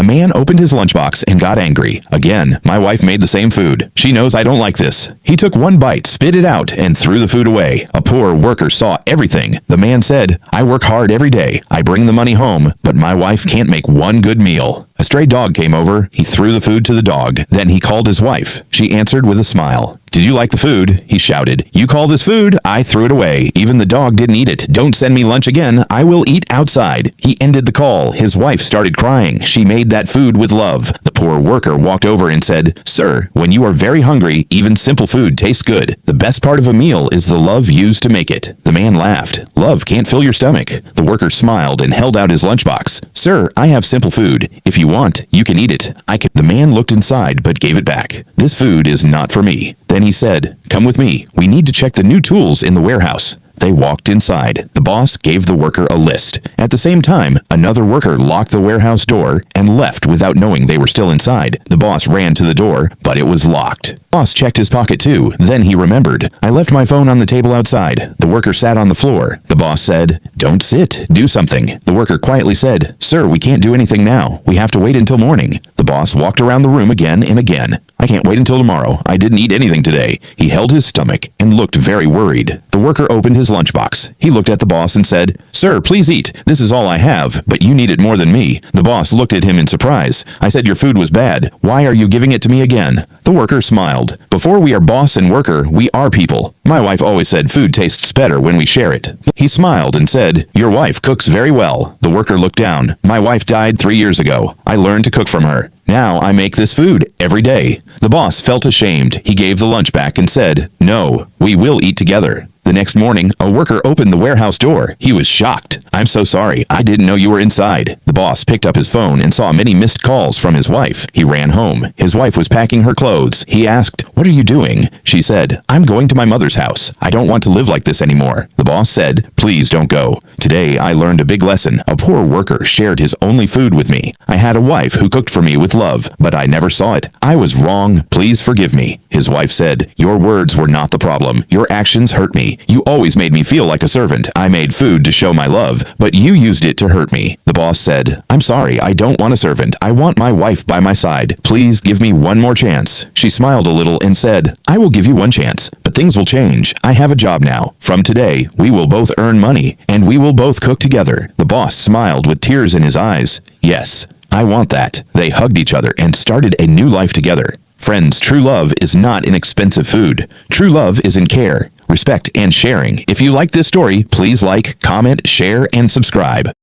A man opened his lunchbox and got angry. Again, my wife made the same food. She knows I don't like this. He took one bite, spit it out, and threw the food away. A poor worker saw everything. The man said, I work hard every day. I bring the money home, but my wife can't make one good meal. A stray dog came over. He threw the food to the dog. Then he called his wife. She answered with a smile. Did you like the food? He shouted. You call this food? I threw it away. Even the dog didn't eat it. Don't send me lunch again. I will eat outside. He ended the call. His wife started crying. She made that food with love. The poor worker walked over and said, Sir, when you are very hungry, even simple food tastes good. The best part of a meal is the love used to make it. The man laughed. Love can't fill your stomach. The worker smiled and held out his lunchbox. Sir, I have simple food. If you want, you can eat it. The man looked inside but gave it back. This food is not for me. Then he said, Come with me. We need to check the new tools in the warehouse. They walked inside. The boss gave the worker a list. At the same time, another worker locked the warehouse door and left without knowing they were still inside. The boss ran to the door, but it was locked. Boss checked his pocket too. Then he remembered. I left my phone on the table outside. The worker sat on the floor. The boss said, Don't sit. Do something. The worker quietly said, Sir, we can't do anything now. We have to wait until morning. The boss walked around the room again and again. I can't wait until tomorrow. I didn't eat anything today. He held his stomach and looked very worried. The worker opened his lunchbox. He looked at the boss and said, Sir, please eat. This is all I have, but you need it more than me. The boss looked at him in surprise. I said your food was bad. Why are you giving it to me again? The worker smiled. Before we are boss and worker, we are people. My wife always said food tastes better when we share it. He smiled and said, Your wife cooks very well. The worker looked down. My wife died 3 years ago. I learned to cook from her. Now I make this food every day. The boss felt ashamed. He gave the lunch back and said, No, we will eat together. The next morning, a worker opened the warehouse door. He was shocked. I'm so sorry. I didn't know you were inside. The boss picked up his phone and saw many missed calls from his wife. He ran home. His wife was packing her clothes. He asked, What are you doing? She said, I'm going to my mother's house. I don't want to live like this anymore. The boss said, Please don't go. Today, I learned a big lesson. A poor worker shared his only food with me. I had a wife who cooked for me with love, but I never saw it. I was wrong. Please forgive me. His wife said, Your words were not the problem. Your actions hurt me. You always made me feel like a servant. I made food to show my love, but you used it to hurt me. The boss said, I'm sorry, I don't want a servant. I want my wife by my side. Please give me one more chance. She smiled a little and said, I will give you one chance, but things will change. I have a job now. From today, we will both earn money, and we will both cook together. The boss smiled with tears in his eyes. Yes, I want that. They hugged each other and started a new life together. Friends, true love is not in expensive food. True love is in care, respect, and sharing. If you like this story, please like, comment, share, and subscribe.